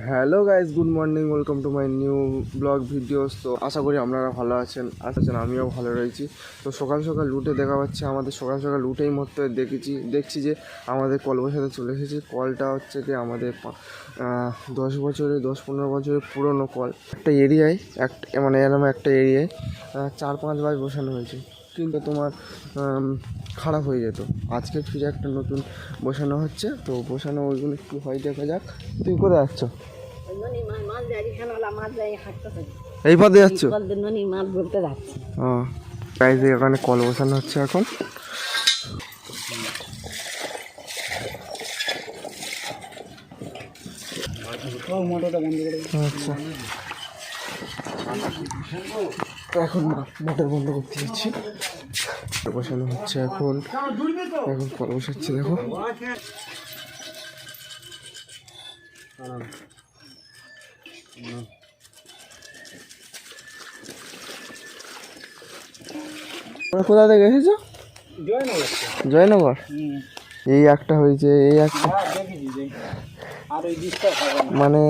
Hello guys, good morning, welcome to my new blog videos. তো আশা করি আপনারা ভালো আছেন, আমিও ভালো রয়েছি। তো সকাল সকাল লুটে দেখা পাচ্ছে, আমাদের সকাল সকাল লুটেই মতো দেখছি যে আমাদের কল বসাতে চলে এসেছি। কলটা হচ্ছে কি আমাদের 10-15 বছরের পুরনো কল। একটা এরিয়ায় মানে এরকম একটা এরিয়ায় 4-5 বার বসানো হয়েছে, কিন্তু তোমার খারাপ হয়ে যেত। আজকে ফিরে একটা নতুন বসানো হচ্ছে, তো বসানো ওইগুলো একটু হয়, দেখা যাক। তুই কোথায় যাচ্ছ? এই পথে যাচ্ছ? গাইজ, এখানে কল বসানো হচ্ছে এখন। আচ্ছা, তো এখন মোটর বন্ধ করতে যাচ্ছি। বসানো হচ্ছে এখন কল বসাচ্ছে, দেখো। কোথা থেকে এসেছো? জয়নগর। এই একটা হয়েছে, এই একটা মানে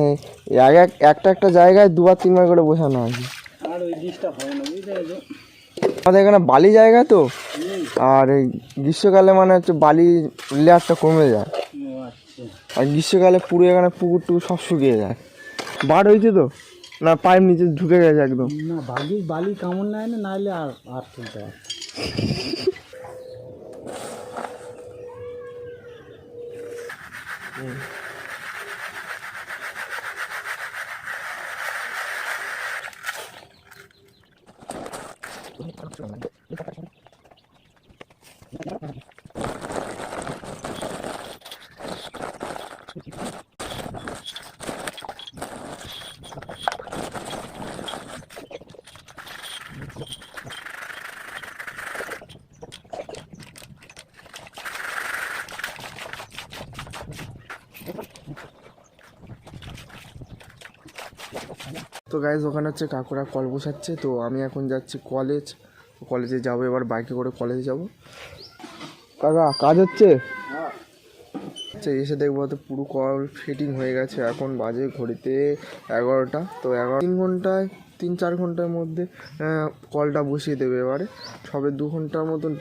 একটা জায়গায় 2-3 বার করে বসানো হয়। আমাদের এখানে বালি জায়গা তো, আর এই গ্রীষ্মকালে মানে হচ্ছে বালি লেয়ারটা কমে যায়, আর গ্রীষ্মকালে পুরো এখানে পুকুর টুকুর সব শুকিয়ে যায়। বার হয়েছে তো না, পাইপ নিচে ঢুকে গেছে একদম। না, বালি কামড় নেয় না, নাইলে আর তুলতে পারে। তো গাইজ, ওখানে হচ্ছে কাকুরা কল বসাচ্ছে, তো আমি এখন যাচ্ছি কলেজে যাবো। এবার বাইকে করে কলেজে যাব। কাকা, কাজ হচ্ছে? আচ্ছা, এসে দেখবো তো পুরো কল ফিটিং হয়ে গেছে। এখন বাজে ঘড়িতে 11টা। তো 3-4 ঘন্টার মধ্যে কলটা বসিয়ে দেবে। এবারে সবে 2 ঘন্টার মতন,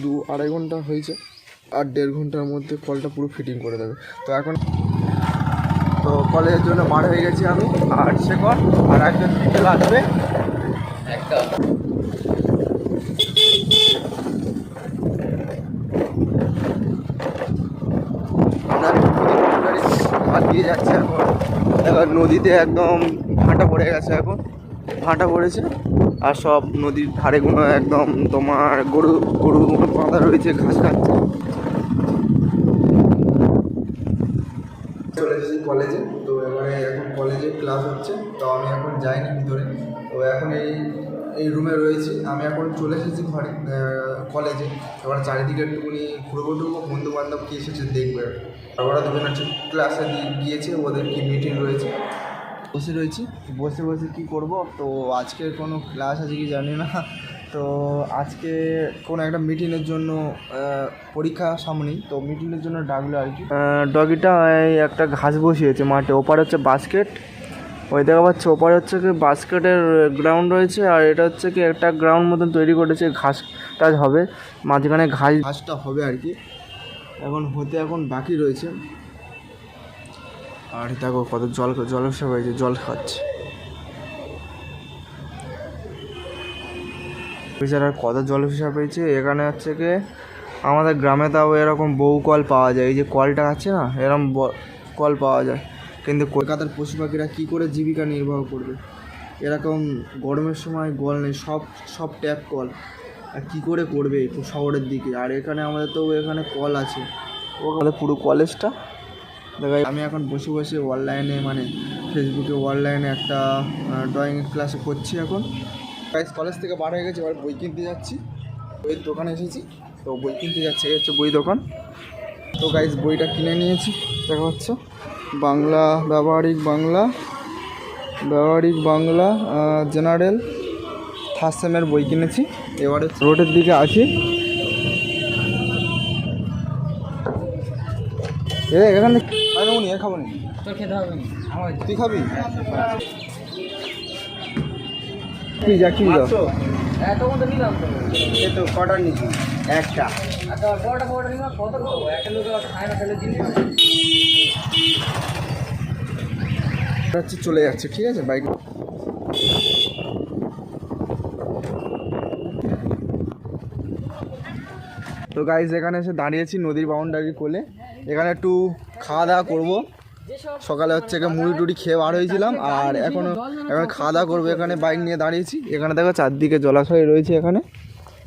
2-2.5 ঘন্টা হয়েছে, আর 1.5 ঘন্টার মধ্যে কলটা পুরো ফিটিং করে দেবে। তো কলেজের জন্য বার হয়ে গেছি আমি আর শেখর, আর একজন বিকেল আসবে একটা। দিয়ে যাচ্ছে এখন নদীতে, একদম ভাঁটা পড়ে গেছে, এখন ভাঁটা পড়েছে, আর সব নদীর ধারেগুলো একদম তোমার গরুগুলো বাঁধা রয়েছে, ঘাস খাচ্ছে। চলে এসেছি কলেজে। তো এবারে এখন কলেজে ক্লাস হচ্ছে, তো আমি এখন যাইনি ভিতরে। তো এখন এই রুমে রয়েছি। আমি এখন চলে এসেছি ঘরে, কলেজে। এবার চারিদিকে একটুকুনি ঘুরবো, বন্ধু বান্ধব কি এসেছে দেখবে। ওরা দুজন হচ্ছে ক্লাসে গিয়েছে, ওদের কি মিটিং রয়েছে। বসে কী করব। তো আজকে কোনো ক্লাস আছে কি জানি না। তো আজকে কোনো একটা মিটিংয়ের জন্য, পরীক্ষা সামনেই, তো মিটিংয়ের জন্য ডাকলো আর কি। ডগিটা একটা ঘাস বসিয়েছে মাঠে, ওপার হচ্ছে বাস্কেট, ওই দেখা পাচ্ছে। ওপারে হচ্ছে কি বাস্কেটের গ্রাউন্ড রয়েছে, আর এটা হচ্ছে কি একটা গ্রাউন্ড মতন তৈরি করেছে, ঘাসটা হবে মাঝখানে, ঘাসটা হবে আর কি। এখন বাকি রয়েছে। আর দেখো কত জলসা হয়েছে, জল খাচ্ছে বেচারার, কত জলসা পেয়েছে। এখানে হচ্ছে কি আমাদের গ্রামে তাও এরকম বহু কল পাওয়া যায়, এই যে কলটা আছে না, এরকম কল পাওয়া যায়। কিন্তু কলকাতার পশু পাখিরা কী করে জীবিকা নির্বাহ করবে? এরকম গরমের সময় কল নেই, সব ট্যাপ কল, আর কী করে করবে শহরের দিকে? আর এখানে আমাদের তো এখানে কল আছে, ওখানে পুরো কলেজটা দেখা। আমি এখন বসে অনলাইনে, মানে ফেসবুকে অনলাইনে একটা ড্রয়িং ক্লাসে করছি এখন। কলেজ থেকে বার হয়ে গেছে, এবার বই কিনতে যাচ্ছি। বইয়ের দোকানে এসেছি, তো বই কিনতে যাচ্ছি, এই হচ্ছে বই দোকান। তো গাইজ, বইটা কিনে নিয়েছি, দেখা হচ্ছে বাংলা, ব্যবহারিক বাংলা জেনারেল ফার্স্ট সেমের বই কিনেছি। এবারে রোডের দিকে আছি। এখানে নেবো নি, আর খাবো নি। তোর খেতে হবে না আমার তুই খাবি? কি যা কি দাও? তখন তো নিলাম তো এ তো কটার নিচ্ছি একটা। আচ্ছা বড়টা নিলাম কত দেবো একটা লোক খায় না তাহলে জিনিস হচ্ছে চলে যাচ্ছে, ঠিক আছে বাইক। তো গাইজ এখানে এসে দাঁড়িয়েছি নদীর বাউন্ডারির কোলে। এখানে একটু খাওয়া দাওয়া করবো। সকালে হচ্ছে গিয়ে মুড়ি টুড়ি খেয়ে বার হয়েছিলাম, আর এখন খাওয়া দাওয়া করবো। এখানে বাইক নিয়ে দাঁড়িয়েছি। এখানে দেখো চারদিকে জলাশয় রয়েছে এখানে।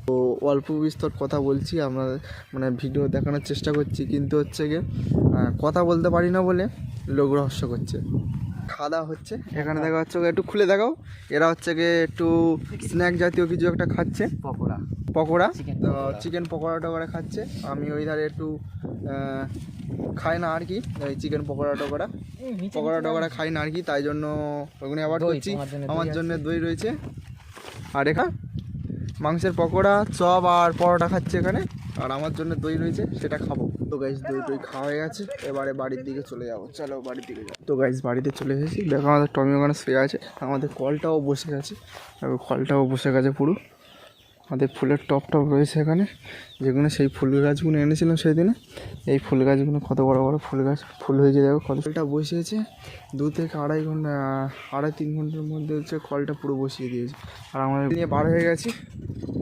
তো অল্প বিস্তর কথা বলছি, আপনাদের মানে ভিডিও দেখানোর চেষ্টা করছি, কিন্তু হচ্ছে গিয়ে কথা বলতে পারি না বলে লোক রহস্য করছে। খাওয়া দাওয়া হচ্ছে এখানে, দেখা হচ্ছে একটু খুলে দেখাও। এরা হচ্ছে গিয়ে একটু স্ন্যাক জাতীয় কিছু একটা খাচ্ছে, পকোড়া। তো চিকেন পকোড়া টকোড়া খাচ্ছে। আমি ওই ধারে একটু খাই না আর কি, ওই চিকেন পকোড়া টকোড়া খাই না আর কি, তাই জন্য ওখানে আবার করছি। আমার জন্য দই রয়েছে, আর এখানে মাংসের পকোড়া, চপ আর পরোটা খাচ্ছে এখানে, আর আমার জন্য দই রয়েছে, সেটা খাবো। তো গাইস দই খাওয়া হয়ে গেছে, এবারে বাড়ির দিকে চলে যাবো। চলো বাড়ির দিকে যাবো। তো গাইস বাড়িতে চলে এসেছি। দেখো আমাদের টমি ওখানে শুয়ে আছে, আমাদের কলটাও বসে গেছে, পুরো। আমাদের ফুলের টপ রয়েছে এখানে, যেগুলো সেই ফুল গাছগুলো এনেছিলাম সেই দিনে। এই ফুল গাছগুলো কত বড় বড় ফুল হয়েছে, দেখো কলটা বসিয়েছে 2 থেকে আড়াই ঘন্টা, 2.5-3 ঘন্টার মধ্যে হচ্ছে কলটা পুরো বসিয়ে দিয়েছে। আর আমাদের নিয়ে বার হয়ে গেছি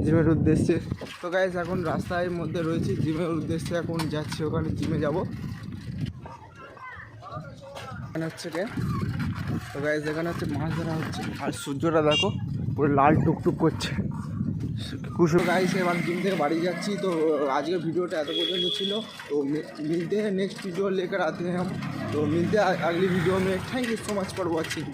জিমের উদ্দেশ্যে। তো গাইস এখন রাস্তার মধ্যে রয়েছি জিমের উদ্দেশ্যে, এখন যাচ্ছি ওখানে জিমে যাব। এখানে হচ্ছে তো গাইস এখানে হচ্ছে মাছ ধরা হচ্ছে, আর সূর্যটা দেখো পুরো লাল টুকটুক করছে। কুসুম গাইস এবার জিম থেকে বাড়ি যাচ্ছি। তো আজকের ভিডিওটা এত পর্যন্ত ছিল। तो मिलते हैं नेक्स्ट वीडियो लेकर आते हैं हम। तो मिलते हैं अगली वीडियो में। Thank you so much for watching.